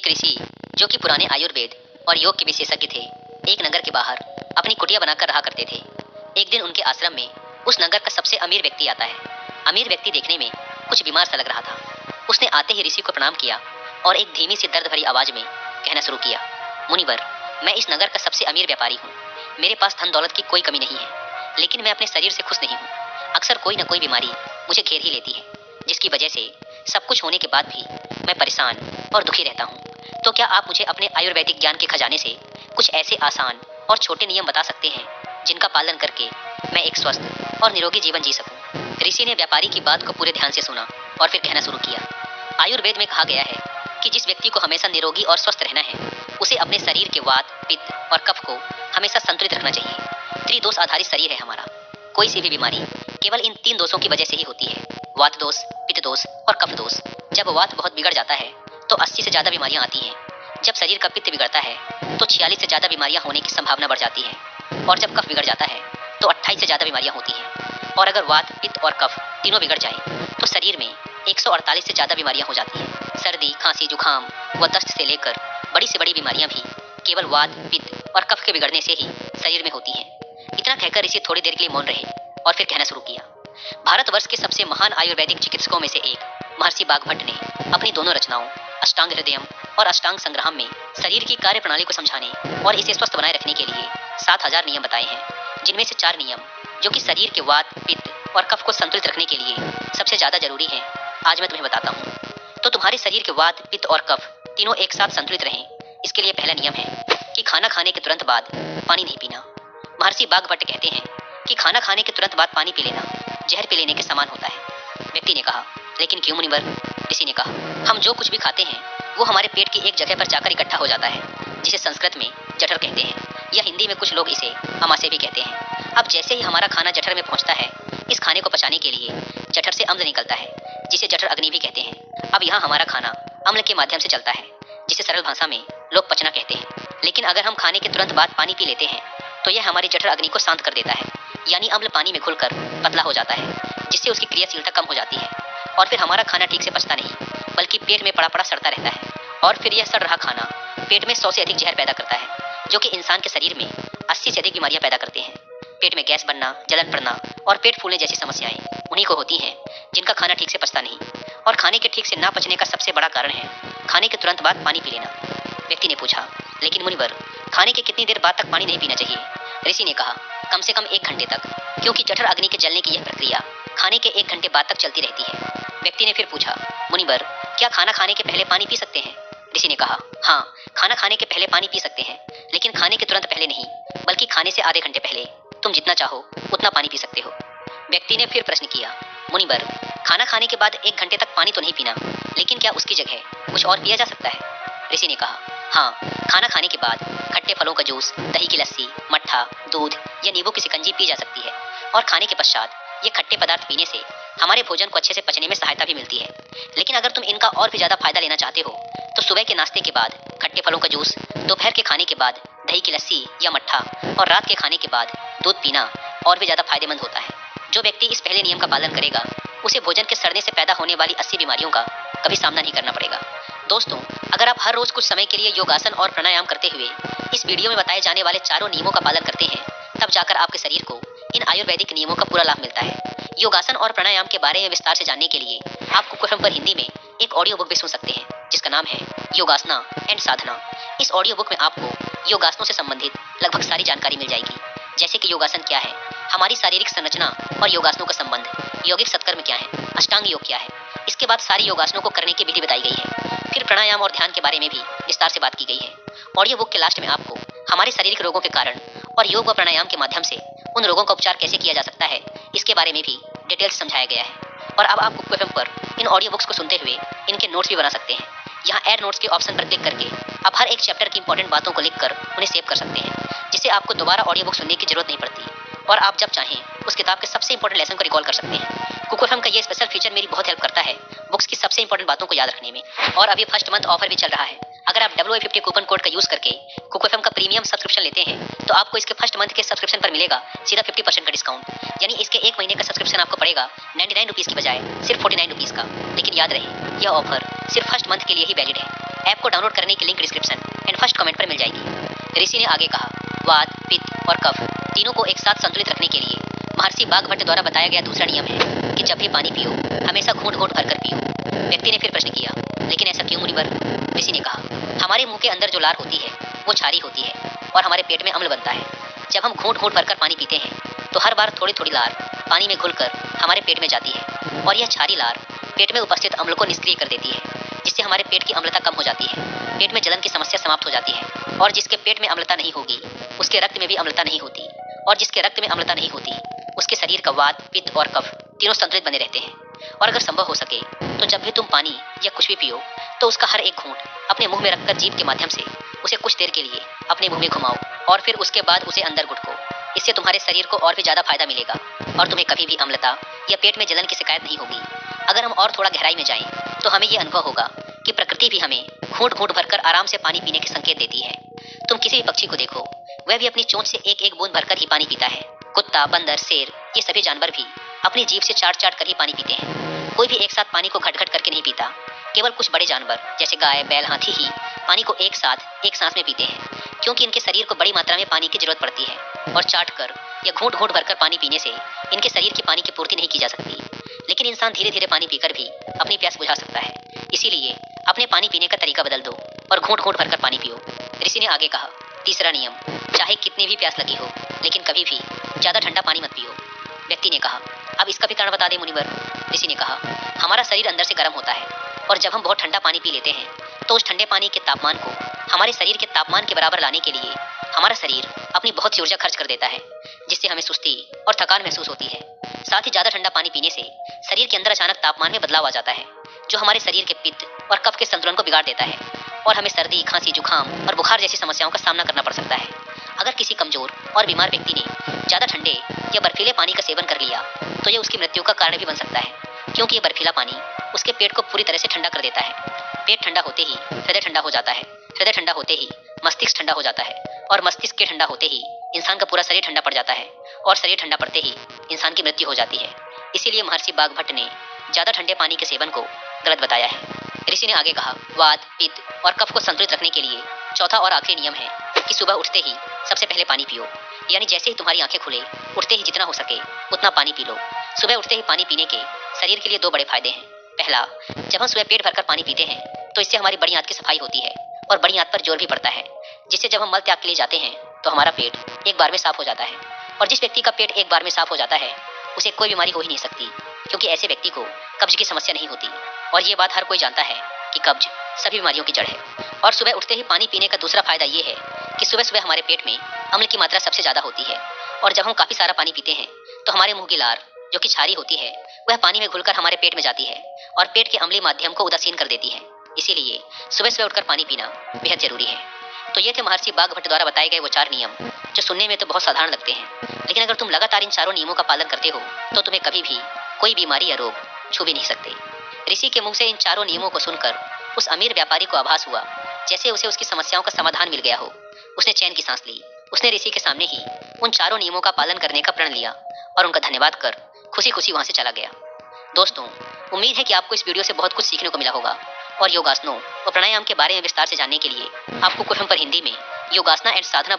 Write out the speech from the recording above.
एक ऋषि जो कि पुराने आयुर्वेद और योग के विशेषज्ञ थे, एक नगर के बाहर अपनी कुटिया बनाकर रहा करते थे। एक दिन उनके आश्रम में उस नगर का सबसे अमीर व्यक्ति आता है। अमीर व्यक्ति देखने में कुछ बीमार सा लग रहा था। उसने आते ही ऋषि को प्रणाम किया और एक धीमी सी दर्द भरी आवाज में कहना शुरू किया, मुनिवर, मैं इस नगर का सबसे अमीर व्यापारी हूँ। मेरे पास धन दौलत की कोई कमी नहीं है, लेकिन मैं अपने शरीर से खुश नहीं हूँ। अक्सर कोई न कोई बीमारी मुझे घेर ही लेती है, जिसकी वजह से सब कुछ होने के बाद भी मैं परेशान और दुखी रहता हूँ। तो क्या आप मुझे अपने आयुर्वेदिक ज्ञान के खजाने से कुछ ऐसे आसान और छोटे नियम बता सकते हैं जिनका पालन करके मैं एक स्वस्थ और निरोगी जीवन जी सकूं? ऋषि ने व्यापारी की बात को पूरे ध्यान से सुना और फिर कहना शुरू किया, आयुर्वेद में कहा गया है कि जिस व्यक्ति को हमेशा निरोगी और स्वस्थ रहना है, उसे अपने शरीर के वात, पित्त और कफ को हमेशा संतुलित रखना चाहिए। त्रिदोष आधारित शरीर है हमारा। कोई सी भी बीमारी केवल इन 3 दोषों की वजह से ही होती है, वात दोष, पित्त दोष और कफ दोष। जब वात बहुत बिगड़ जाता है तो 80 से ज्यादा बीमारियां आती हैं। जब शरीर का पित्त बिगड़ता है तो 46 से ज्यादा बीमारियां होने की संभावना बढ़ जाती है, और जब कफ बिगड़ जाता है तो 28 से ज्यादा बीमारियां होती हैं। और अगर वात, पित्त और कफ तीनों बिगड़ जाएं तो शरीर में 148 से ज्यादा बीमारियां हो जाती हैं। सर्दी, खांसी, जुकाम व दस्त से लेकर बड़ी से बड़ी बीमारियां भी केवल वात, पित्त और कफ के बिगड़ने से ही शरीर में होती हैं। इतना कहकर ऋषि थोड़ी देर के लिए मौन रहे और फिर कहना शुरू किया, भारतवर्ष के सबसे महान आयुर्वेदिक चिकित्सकों में से एक महर्षि बाघभट्ट ने अपनी दोनों रचनाओं अष्टांग हृदयम और अष्टांग संग्रहम में शरीर की कार्य प्रणाली को समझाने और इसे स्वस्थ बनाए रखने के लिए 7000 नियम बताए हैं, जिनमें से 4 नियम जो कि शरीर के वात, पित्त और कफ को संतुलित रखने के लिए सबसे ज्यादा जरूरी है, आज मैं तुम्हें बताता हूँ। तो तुम्हारे शरीर के वात, पित्त और कफ तीनों एक साथ संतुलित रहें, इसके लिए पहला नियम है कि खाना खाने के तुरंत बाद पानी नहीं पीना। महर्षि बाघभट्ट कहते हैं कि खाना खाने के तुरंत बाद पानी पी लेना जहर पी लेने के समान होता है। व्यक्ति ने कहा, लेकिन क्यों मुनिवर? ऋषि ने कहा, हम जो कुछ भी खाते हैं वो हमारे पेट की एक जगह पर जाकर इकट्ठा हो जाता है, जिसे संस्कृत में जठर कहते हैं, या हिंदी में कुछ लोग इसे अमाशय भी कहते हैं। अब जैसे ही हमारा खाना जठर में पहुंचता है, इस खाने को पचाने के लिए जठर से अम्ल निकलता है, जिसे जठर अग्नि भी कहते हैं। अब यहाँ हमारा खाना अम्ल के माध्यम से चलता है, जिसे सरल भाषा में लोग पचना कहते हैं। लेकिन अगर हम खाने के तुरंत बाद पानी पी लेते हैं तो यह हमारी जठर अग्नि को शांत कर देता है, यानी अम्ल पानी में घुलकर पतला हो जाता है, जिससे उसकी क्रियाशीलता कम हो जाती है, और फिर हमारा खाना ठीक से पचता नहीं, बल्कि पेट में पड़ा पड़ा सड़ता रहता है। और फिर यह सड़ रहा खाना पेट में 100 से अधिक जहर पैदा करता है, जो कि इंसान के शरीर में 80 से अधिक बीमारियां पैदा करते हैं। पेट में गैस बनना, जलन पड़ना और पेट फूलने जैसी समस्याएं उन्हीं को होती हैं जिनका खाना ठीक से पचता नहीं। और खाने के ठीक से ना पचने का सबसे बड़ा कारण है खाने के तुरंत बाद पानी पी लेना। व्यक्ति ने पूछा, लेकिन मुनिवर, खाने के कितनी देर बाद तक पानी नहीं पीना चाहिए? ऋषि ने कहा, कम से कम 1 घंटे तक, क्योंकि जठर अग्नि के जलने की यह प्रक्रिया खाने के 1 घंटे बाद तक चलती रहती है। व्यक्ति ने फिर पूछा, मुनिवर, क्या खाना खाने के पहले पानी पी सकते हैं? ऋषि ने कहा, हाँ, खाना खाने के पहले पानी पी सकते हैं, लेकिन खाने के तुरंत पहले नहीं, बल्कि खाने से आधे घंटे पहले। तुम जितना चाहो उतना पानी पी सकते हो। व्यक्ति ने फिर प्रश्न किया, मुनिवर, खाना खाने के बाद 1 घंटे तक पानी तो नहीं पीना, लेकिन क्या उसकी जगह कुछ और पिया जा सकता है? ऋषि ने कहा, हाँ, खाना खाने के बाद खट्टे फलों का जूस, दही की लस्सी, मट्ठा, दूध या नींबू की शिकंजी पी जा सकती है। और खाने के पश्चात ये खट्टे पदार्थ पीने से हमारे भोजन को अच्छे से पचने में सहायता भी मिलती है। लेकिन अगर तुम इनका और भी ज्यादा फायदा लेना चाहते हो तो सुबह के नाश्ते के बाद खट्टे फलों का जूस, दोपहर के खाने के बाद दही की लस्सी या मट्ठा और रात के खाने के बाद दूध पीना और भी ज्यादा फायदेमंद होता है। जो व्यक्ति इस पहले नियम का पालन करेगा उसे भोजन के सड़ने से पैदा होने वाली 80 बीमारियों का कभी सामना नहीं करना पड़ेगा। दोस्तों, अगर आप हर रोज कुछ समय के लिए योगासन और प्राणायाम करते हुए इस वीडियो में बताए जाने वाले चारों नियमों का पालन करते हैं, तब जाकर आपके शरीर को इन आयुर्वेदिक नियमों का पूरा लाभ मिलता है। योगासन और प्राणायाम के बारे में विस्तार से जानने के लिए आप कुकुरम पर हिंदी में एक ऑडियो बुक भी सुन सकते हैं, जिसका नाम है योगासना एंड साधना। इस ऑडियो बुक में आपको योगासनों से संबंधित लगभग सारी जानकारी मिल जाएगी, जैसे कि योगासन क्या है, हमारी शारीरिक संरचना और योगासनों का संबंध, यौगिक सत्कर्म क्या है, अष्टांग योग क्या है। इसके बाद सारी योगासनों को करने की विधि बताई गई है। फिर प्राणायाम और ध्यान के बारे में भी विस्तार से बात की गई है। ऑडियो बुक के लास्ट में आपको हमारे शारीरिक रोगों के कारण और योग व प्राणायाम के माध्यम से उन रोगों का उपचार कैसे किया जा सकता है, इसके बारे में भी डिटेल से समझाया गया है। और अब आप कुक एफएम पर इन ऑडियो बुक्स को सुनते हुए इनके नोट्स भी बना सकते हैं। यहाँ ऐड नोट्स के ऑप्शन पर क्लिक करके आप हर एक चैप्टर की इंपॉर्टेंट बातों को लिखकर उन्हें सेव कर सकते हैं, जिससे आपको दोबारा ऑडियो बुक सुनने की जरूरत नहीं पड़ती, और आप जब चाहें उस किताब के सबसे इंपॉर्टेंट लेसन को रिकॉल कर सकते हैं। कुक एफएम का ये स्पेशल फीचर मेरी बहुत हेल्प करता है बुक्स की सबसे इंपॉर्टेंट बातों को याद रखने में। और अभी फर्स्ट मंथ ऑफर भी चल रहा है। अगर आप WA50 कूपन कोड का यूज करके कुक एफएम का प्रीमियम सब्सक्रिप्शन लेते हैं तो आपको इसके फर्स्ट मंथ के सब्सक्रिप्शन पर मिलेगा सीधा 50% का डिस्काउंट। यानी इसके एक महीने का सब्सक्रिप्शन आपको पड़ेगा 99 रुपीज की बजाय सिर्फ 49 रुपीज का। लेकिन याद रहे, यह ऑफर सिर्फ फर्स्ट मंथ के लिए ही वैलिड है। ऐप को डाउनलोड करने की link description and first comment पर मिल जाएगी। ऋषि ने आगे कहा, वात, पित्त और कफ तीनों को एक साथ संतुलित रखने के लिए महर्षि बाघभट्ट द्वारा बताया गया दूसरा नियम है कि जब भी पानी पियो हमेशा घूंट घूंट भरकर पियो। व्यक्ति ने फिर प्रश्न किया, लेकिन ऐसा क्यों मुनिवर? ऋषि ने कहा, हमारे मुंह के अंदर जो लार होती है वो क्षारी होती है और हमारे पेट में अम्ल बनता है। जब हम घूंट घूंट भरकर पानी पीते हैं तो हर बार थोड़ी थोड़ी लार पानी में घुलकर हमारे पेट में जाती है और यह क्षारी लार पेट में उपस्थित अम्ल को निष्क्रिय कर देती है, जिससे हमारे पेट की अम्लता कम हो जाती है। पेट में जलन की समस्या समाप्त हो जाती है और जिसके पेट में अम्लता नहीं होगी उसके रक्त में भी अम्लता नहीं होती, और जिसके रक्त में अम्लता नहीं होती उसके शरीर का वात, पित्त और कफ तीनों संतुलित बने रहते हैं। और अगर संभव हो सके तो जब भी तुम पानी या कुछ भी पियो तो उसका हर एक घूंट अपने मुंह में रखकर जीभ के माध्यम से उसे कुछ देर के लिए अपने मुंह में घुमाओ और फिर उसके बाद उसे अंदर घुटको। इससे तुम्हारे शरीर को और भी ज्यादा फायदा मिलेगा और तुम्हें कभी भी अम्लता या पेट में जलन की शिकायत नहीं होगी। अगर हम और थोड़ा गहराई में जाएं तो हमें यह अनुभव होगा कि प्रकृति भी हमें घूंट घूंट भरकर आराम से पानी पीने के संकेत देती है। तुम किसी भी पक्षी को देखो, वह भी अपनी चोंच से एक एक बूंद भरकर ही पानी पीता है। कुत्ता, बंदर, शेर, ये सभी जानवर भी अपनी जीभ से चाट चाट कर ही पानी पीते हैं। कोई भी एक साथ पानी को घट घट करके नहीं पीता। केवल कुछ बड़े जानवर जैसे गाय, बैल, हाथी ही पानी को एक साथ एक सांस में पीते हैं, क्योंकि इनके शरीर को बड़ी मात्रा में पानी की जरूरत पड़ती है और चाट कर या घूंट घूंट भरकर पानी पीने से इनके शरीर की पानी की पूर्ति नहीं की जा सकती। लेकिन इंसान धीरे धीरे पानी पीकर भी अपनी प्यास बुझा सकता है। इसीलिए अपने पानी पीने का तरीका बदल दो और घूंट घूंट भरकर पानी पियो। ऋषि ने आगे कहा, तीसरा नियम, चाहे कितनी भी प्यास लगी हो लेकिन कभी भी ज्यादा ठंडा पानी मत पियो। व्यक्ति ने कहा, अब इसका भी कारण बता दे मुनिवर। ऋषि ने कहा, हमारा शरीर अंदर से गर्म होता है और जब हम बहुत ठंडा पानी पी लेते हैं तो उस ठंडे पानी के तापमान को हमारे शरीर के तापमान के बराबर लाने के लिए हमारा शरीर अपनी बहुत सी ऊर्जा खर्च कर देता है, जिससे हमें सुस्ती और थकान महसूस होती है। साथ ही ज्यादा ठंडा पानी पीने से शरीर के अंदर अचानक तापमान में बदलाव आ जाता है, जो हमारे शरीर के पित्त और कफ के संतुलन को बिगाड़ देता है और हमें सर्दी, खांसी, जुकाम और बुखार जैसी समस्याओं का सामना करना पड़ सकता है। अगर किसी कमजोर और बीमार व्यक्ति ने ज्यादा ठंडे या बर्फीले पानी का सेवन कर लिया तो यह उसकी मृत्यु का कारण भी बन सकता है, क्योंकि यह बर्फीला पानी उसके पेट को पूरी तरह से ठंडा कर देता है। पेट ठंडा होते ही हृदय ठंडा हो जाता है, हृदय ठंडा होते ही मस्तिष्क ठंडा हो जाता है और मस्तिष्क के ठंडा होते ही इंसान का पूरा शरीर ठंडा पड़ जाता है और शरीर ठंडा पड़ते ही इंसान की मृत्यु हो जाती है। इसीलिए महर्षि बाघभट्ट ने ज्यादा ठंडे पानी के सेवन को गलत बताया है। ऋषि ने आगे कहा, वात, पित्त और कफ को संतुलित रखने के लिए चौथा और आखिरी नियम है कि सुबह उठते ही सबसे पहले पानी पियो। यानी जैसे ही तुम्हारी आंखें खुले उठते ही जितना हो सके उतना पानी पी लो। सुबह उठते ही पानी पीने के शरीर के लिए दो बड़े फायदे हैं। पहला, जब हम सुबह पेट भरकर पानी पीते हैं तो इससे हमारी बड़ी आंत की सफाई होती है और बड़ी आंत पर जोर भी पड़ता है, जिससे जब हम मल त्याग के लिए जाते हैं तो हमारा पेट एक बार में साफ हो जाता है। और जिस व्यक्ति का पेट एक बार में साफ हो जाता है उसे कोई बीमारी हो ही नहीं सकती, क्योंकि ऐसे व्यक्ति को कब्ज की समस्या नहीं होती। और ये बात हर कोई जानता है कि कब्ज सभी बीमारियों की जड़ है। और सुबह उठते ही पानी पीने का दूसरा फायदा ये है कि सुबह सुबह हमारे पेट में अम्ल की मात्रा सबसे ज्यादा होती है और जब हम काफी सारा पानी पीते हैं तो हमारे मुंह की लार जो कि क्षारी होती है वह पानी में घुलकर हमारे पेट में जाती है और पेट के अम्लीय माध्यम को उदासीन कर देती है। इसीलिए सुबह सुबह उठकर पानी पीना बेहद जरूरी है। तो ये थे महर्षि बाघभट्ट द्वारा बताए गए वो 4 नियम, जो सुनने में तो बहुत साधारण लगते हैं, लेकिन अगर तुम लगातार इन चारों नियमों का पालन करते हो तो तुम्हें कभी भी कोई बीमारी या रोग छू भी नहीं सकते। ऋषि के मुंह से इन चारों नियमों को सुनकर उस अमीर व्यापारी को आभास हुआ जैसे उसे उसकी समस्याओं का समाधान मिल गया हो। उसने चैन की सांस ली। उसने ऋषि के सामने ही उन चारों नियमों का पालन करने का प्रण लिया और उनका धन्यवाद कर खुशी खुशी वहां से चला गया। दोस्तों, उम्मीद है कि आपको इस वीडियो से बहुत कुछ सीखने को मिला होगा और योगासनों और प्राणायाम के बारे में विस्तार से जानने के लिए आपको कुछ हम पर हिंदी में योगासना एंड साधना